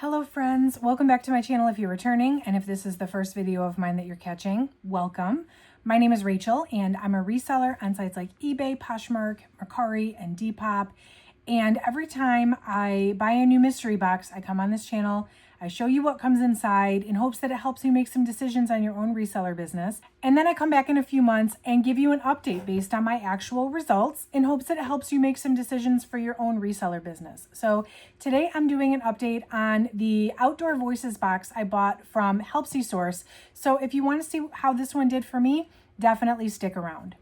Hello friends, welcome back to my channel if you're returning, and if this is the first video of mine that you're catching, welcome. My name is Rachel and I'm a reseller on sites like eBay, Poshmark, Mercari, and Depop. And every time I buy a new mystery box, I come on this channel, I show you what comes inside in hopes that it helps you make some decisions on your own reseller business. And then I come back in a few months and give you an update based on my actual results in hopes that it helps you make some decisions for your own reseller business. So today I'm doing an update on the Outdoor Voices box I bought from Helpsy source. So if you want to see how this one did for me, definitely stick around.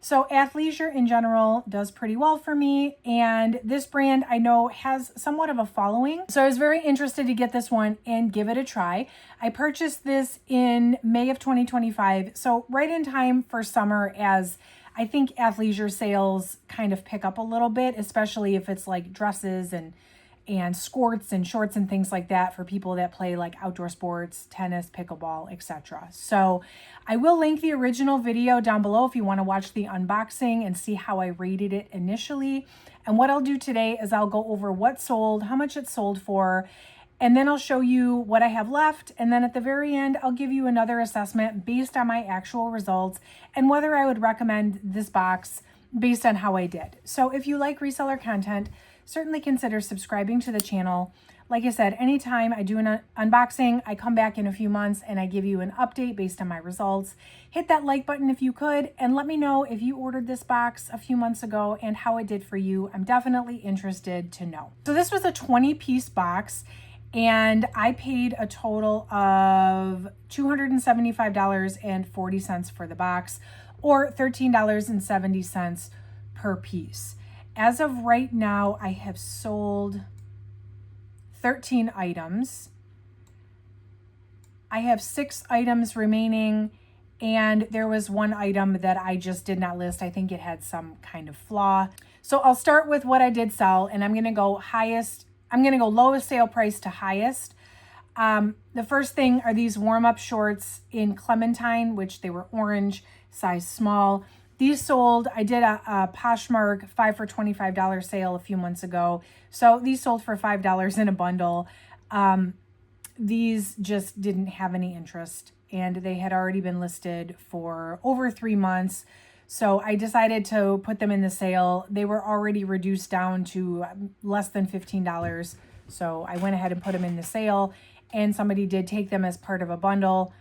So athleisure in general does pretty well for me, and this brand I know has somewhat of a following. So I was very interested to get this one and give it a try. I purchased this in May of 2025, so right in time for summer, as I think athleisure sales kind of pick up a little bit, especially if it's like dresses and skirts and shorts and things like that for people that play like outdoor sports, tennis, pickleball, etc. So I will link the original video down below if you want to watch the unboxing and see how I rated it initially. And what I'll do today is I'll go over what sold, how much it sold for, and then I'll show you what I have left. And then at the very end, I'll give you another assessment based on my actual results and whether I would recommend this box based on how I did. So if you like reseller content, certainly consider subscribing to the channel. Like I said, anytime I do an unboxing, I come back in a few months and I give you an update based on my results. Hit that like button if you could, and let me know if you ordered this box a few months ago and how it did for you. I'm definitely interested to know. So this was a 20-piece box, and I paid a total of $275.40 for the box, or $13.70 per piece. As of right now, I have sold 13 items. I have 6 items remaining, and there was one item that I just did not list. I think it had some kind of flaw. So I'll start with what I did sell, and I'm gonna go lowest sale price to highest. The first thing are these warm-up shorts in Clementine, which they were orange, size small. These sold, I did a Poshmark 5 for $25 sale a few months ago. So these sold for $5 in a bundle. These just didn't have any interest, and they had already been listed for over 3 months. So I decided to put them in the sale. They were already reduced down to less than $15. So I went ahead and put them in the sale, and somebody did take them as part of a bundle.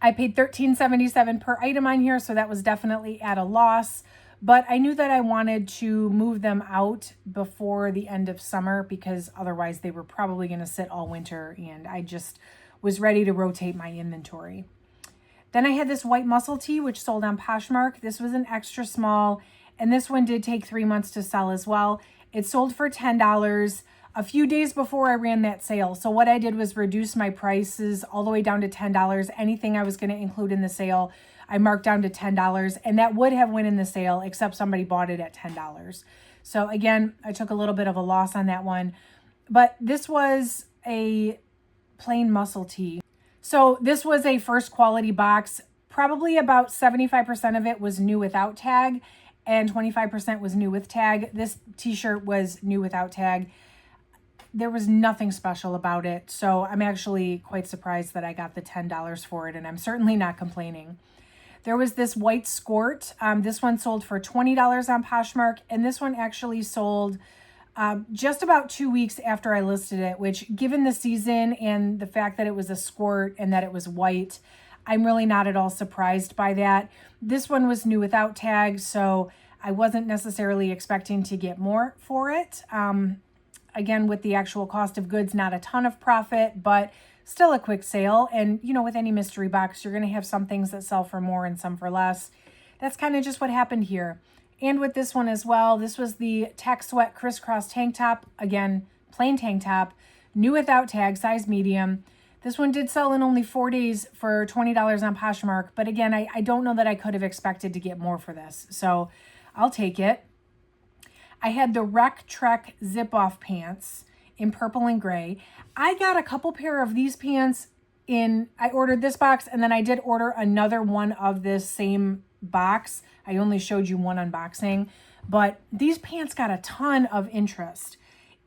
I paid $13.77 per item on here, so that was definitely at a loss. But I knew that I wanted to move them out before the end of summer because otherwise they were probably going to sit all winter, and I just was ready to rotate my inventory. Then I had this white muscle tee, which sold on Poshmark. This was an extra small, and this one did take 3 months to sell as well. It sold for $10. A few days before I ran that sale. So what I did was reduce my prices all the way down to $10. Anything I was going to include in the sale, I marked down to $10, and that would have went in the sale except somebody bought it at $10. So again, I took a little bit of a loss on that one, but this was a plain muscle tee. So this was a first quality box. Probably about 75% of it was new without tag and 25% was new with tag. This t-shirt was new without tag. There was nothing special about it, so I'm actually quite surprised that I got the $10 for it, and I'm certainly not complaining. There was this white skirt. This one sold for $20 on Poshmark, and this one actually sold just about 2 weeks after I listed it, which, given the season and the fact that it was a skirt and that it was white, I'm really not at all surprised by that. This one was new without tag, so I wasn't necessarily expecting to get more for it. Again, with the actual cost of goods, not a ton of profit, but still a quick sale. And, you know, with any mystery box, you're going to have some things that sell for more and some for less. That's kind of just what happened here. And with this one as well, this was the Tech Sweat crisscross tank top. Again, plain tank top, new without tag, size medium. This one did sell in only 4 days for $20 on Poshmark. But again, I don't know that I could have expected to get more for this. So I'll take it. I had the Rec Trek zip-off pants in purple and gray. I got a couple pair of these pants I ordered this box, and then I did order another one of this same box. I only showed you one unboxing, but these pants got a ton of interest.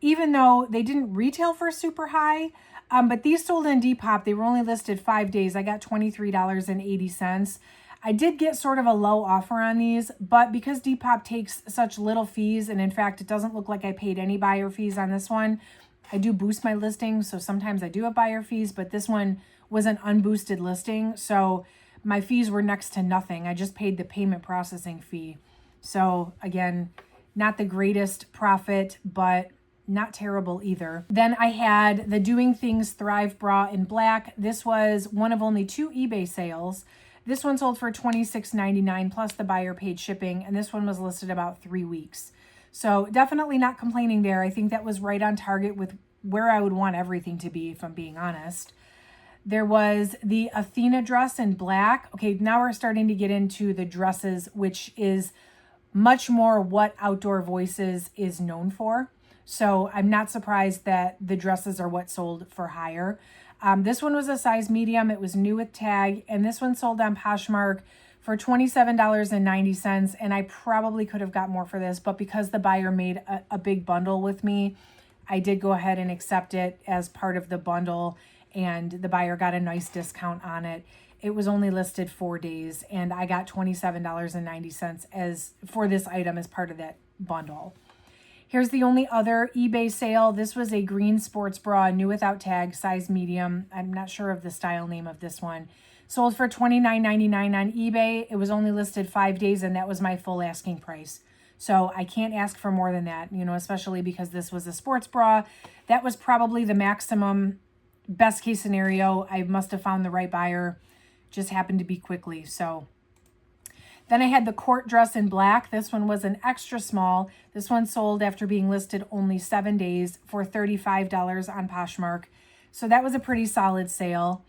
even though they didn't retail for super high. But these sold in Depop. They were only listed 5 days. I got $23.80. I did get sort of a low offer on these, but because Depop takes such little fees, and in fact, it doesn't look like I paid any buyer fees on this one. I do boost my listings, so sometimes I do have buyer fees, but this one was an unboosted listing, so my fees were next to nothing. I just paid the payment processing fee. So again, not the greatest profit, but not terrible either. Then I had the Doing Things Thrive bra in black. This was one of only 2 eBay sales. This one sold for $26.99 plus the buyer paid shipping, and this one was listed about 3 weeks. So definitely not complaining there. I think that was right on target with where I would want everything to be, if I'm being honest. There was the Athena dress in black. Okay, now we're starting to get into the dresses, which is much more what Outdoor Voices is known for. So I'm not surprised that the dresses are what sold for higher. This one was a size medium. It was new with tag, and this one sold on Poshmark for $27.90, and I probably could have got more for this, but because the buyer made a big bundle with me, I did go ahead and accept it as part of the bundle, and the buyer got a nice discount on it. It was only listed 4 days, and I got $27.90 as for this item as part of that bundle. Here's the only other eBay sale. This was a green sports bra, new without tag, size medium. I'm not sure of the style name of this one. Sold for $29.99 on eBay. It was only listed 5 days, and that was my full asking price. So I can't ask for more than that, especially because this was a sports bra. That was probably the maximum best case scenario. I must have found the right buyer. Just happened to be quickly. So then I had the court dress in black. This one was an extra small. This one sold after being listed only 7 days for $35 on Poshmark. So that was a pretty solid sale.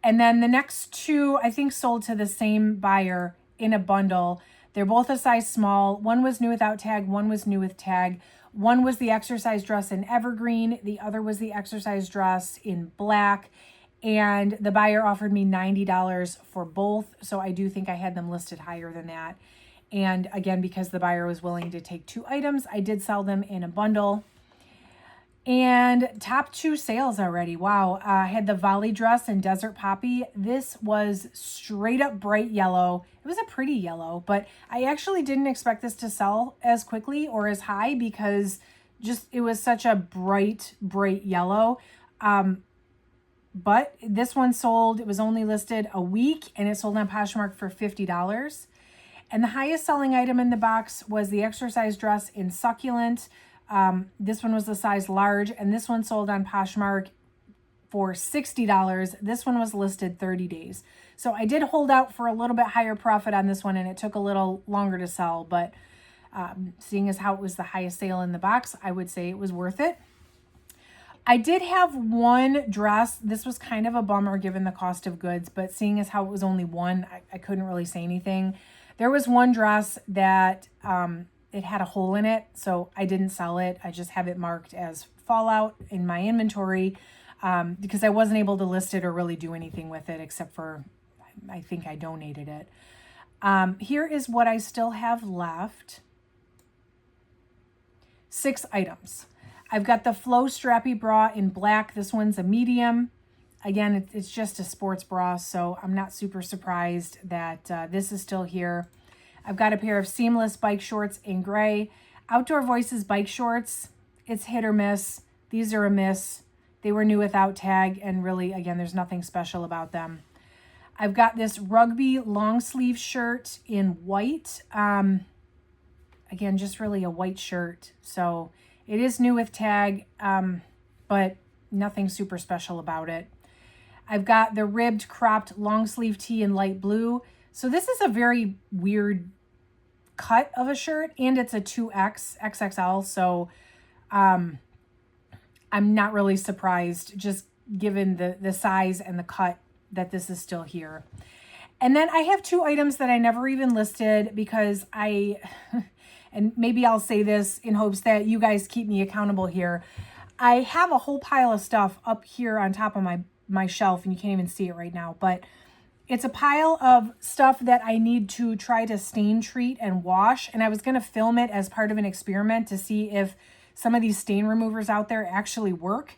And then the next 2, I think, sold to the same buyer in a bundle. They're both a size small. One was new without tag. One was new with tag. One was the exercise dress in evergreen. The other was the exercise dress in black. And the buyer offered me $90 for both. So I do think I had them listed higher than that. And again, because the buyer was willing to take 2 items, I did sell them in a bundle. And top 2 sales already. Wow. I had the volley dress in Desert Poppy. This was straight up bright yellow. It was a pretty yellow, but I actually didn't expect this to sell as quickly or as high because just it was such a bright yellow. But this one sold, it was only listed a week, and it sold on Poshmark for $50. And the highest selling item in the box was the exercise dress in succulent. This one was a size large, and this one sold on Poshmark for $60. This one was listed 30 days. So I did hold out for a little bit higher profit on this one, and it took a little longer to sell. But seeing as how it was the highest sale in the box, I would say it was worth it. I did have one dress. This was kind of a bummer given the cost of goods, but seeing as how it was only one, I couldn't really say anything. There was one dress that it had a hole in it, so I didn't sell it. I just have it marked as fallout in my inventory because I wasn't able to list it or really do anything with it except for I think I donated it. Here is what I still have left. 6 items. I've got the Flow Strappy bra in black. This one's a medium. Again, it's just a sports bra, so I'm not super surprised that this is still here. I've got a pair of seamless bike shorts in gray. Outdoor Voices bike shorts, it's hit or miss. These are a miss. They were new without tag, and really, again, there's nothing special about them. I've got this rugby long sleeve shirt in white. Again, just really a white shirt. So it is new with tag, but nothing super special about it. I've got the ribbed cropped long sleeve tee in light blue. So this is a very weird cut of a shirt, and it's a 2X, XXL. So I'm not really surprised, just given the size and the cut, that this is still here. And then I have 2 items that I never even listed because and maybe I'll say this in hopes that you guys keep me accountable here. I have a whole pile of stuff up here on top of my shelf, and you can't even see it right now, but it's a pile of stuff that I need to try to stain treat and wash. And I was going to film it as part of an experiment to see if some of these stain removers out there actually work.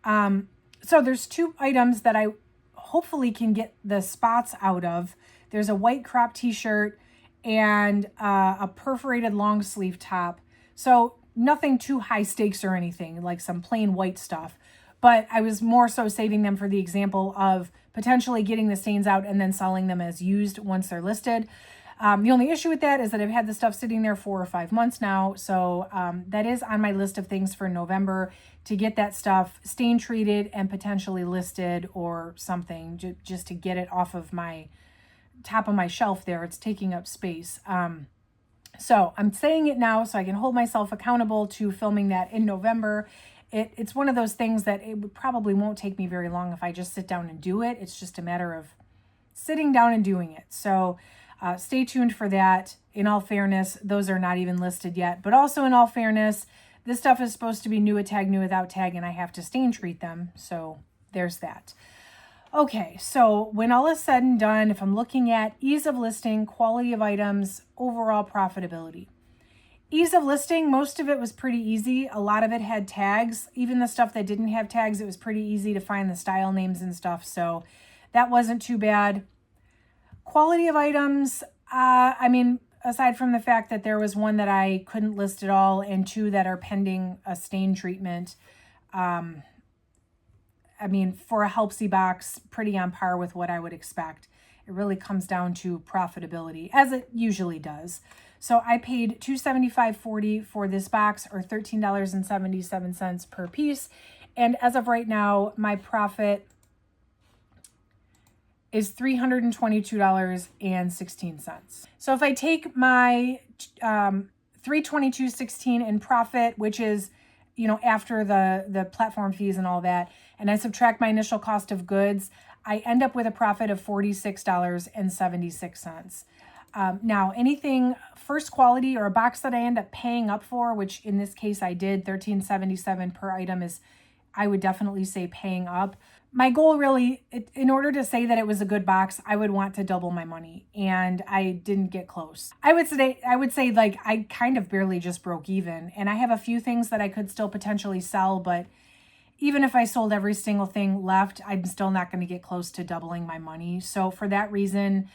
So there's 2 items that I hopefully can get the spots out of. There's a white crop t-shirt and a perforated long sleeve top. So nothing too high stakes or anything, like some plain white stuff. But I was more so saving them for the example of potentially getting the stains out and then selling them as used once they're listed. The only issue with that is that I've had the stuff sitting there 4 or 5 months now. So that is on my list of things for November, to get that stuff stain treated and potentially listed or something, just to get it off of my top of my shelf there. It's taking up space. So I'm saying it now so I can hold myself accountable to filming that in November. It's one of those things that probably won't take me very long if I just sit down and do it. It's just a matter of sitting down and doing it. So stay tuned for that. In all fairness, those are not even listed yet. But also in all fairness, this stuff is supposed to be new with tag, new without tag, and I have to stain treat them. So there's that. Okay, so when all is said and done, if I'm looking at ease of listing, quality of items, overall profitability. Ease of listing, most of it was pretty easy. A lot of it had tags. Even the stuff that didn't have tags, it was pretty easy to find the style names and stuff. So that wasn't too bad. Quality of items, I mean, aside from the fact that there was one that I couldn't list at all and 2 that are pending a stain treatment, I mean, for a Helpsy box, pretty on par with what I would expect. It really comes down to profitability, as it usually does. So I paid $275.40 for this box, or $13.77 per piece. And as of right now, my profit is $322.16. So if I take my $322.16 in profit, which is, you know, after the platform fees and all that, and I subtract my initial cost of goods, I end up with a profit of $46.76. Now, anything first quality or a box that I end up paying up for, which in this case I did, $13.77 per item, is, I would definitely say, paying up. My goal really, in order to say that it was a good box, I would want to double my money, and I didn't get close. I would say like I kind of barely just broke even, and I have a few things that I could still potentially sell, but even if I sold every single thing left, I'm still not going to get close to doubling my money. So for that reason,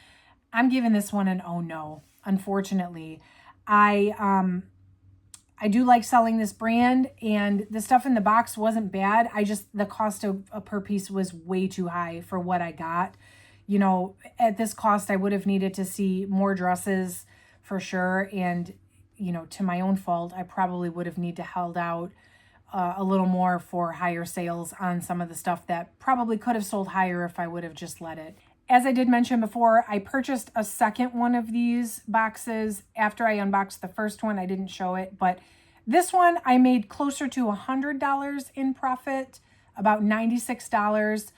I'm giving this one an oh no, unfortunately. I do like selling this brand, and the stuff in the box wasn't bad. The cost of a per piece was way too high for what I got. You know, at this cost, I would have needed to see more dresses for sure. And, you know, to my own fault, I probably would have needed to held out a little more for higher sales on some of the stuff that probably could have sold higher if I would have just let it. As I did mention before, I purchased a second one of these boxes after I unboxed the first one. I didn't show it, but this one I made closer to $100 in profit, about $96.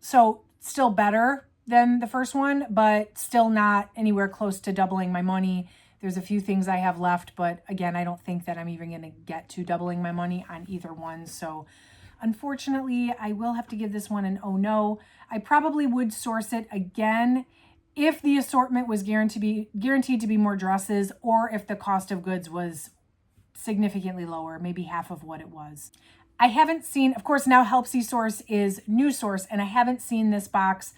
So still better than the first one, but still not anywhere close to doubling my money. There's a few things I have left, but again, I don't think that I'm even going to get to doubling my money on either one. So unfortunately, I will have to give this one an oh no. I probably would source it again if the assortment was guaranteed to be more dresses, or if the cost of goods was significantly lower, maybe half of what it was. I haven't seen, of course, now Helpsy Source is New Source, and I haven't seen this box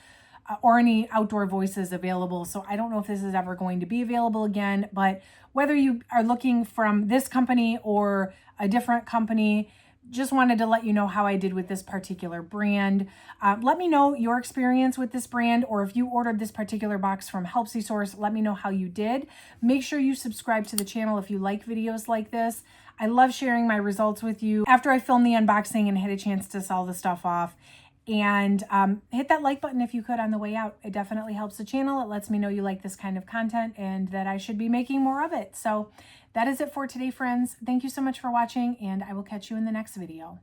or any Outdoor Voices available. So I don't know if this is ever going to be available again, but whether you are looking from this company or a different company, just wanted to let you know how I did with this particular brand. Let me know your experience with this brand, or if you ordered this particular box from Helpsy Source, let me know how you did. Make sure you subscribe to the channel if you like videos like this. I love sharing my results with you after I film the unboxing and had a chance to sell the stuff off. And hit that like button if you could on the way out. It definitely helps the channel. It lets me know you like this kind of content and that I should be making more of it. So that is it for today, friends. Thank you so much for watching, and I will catch you in the next video.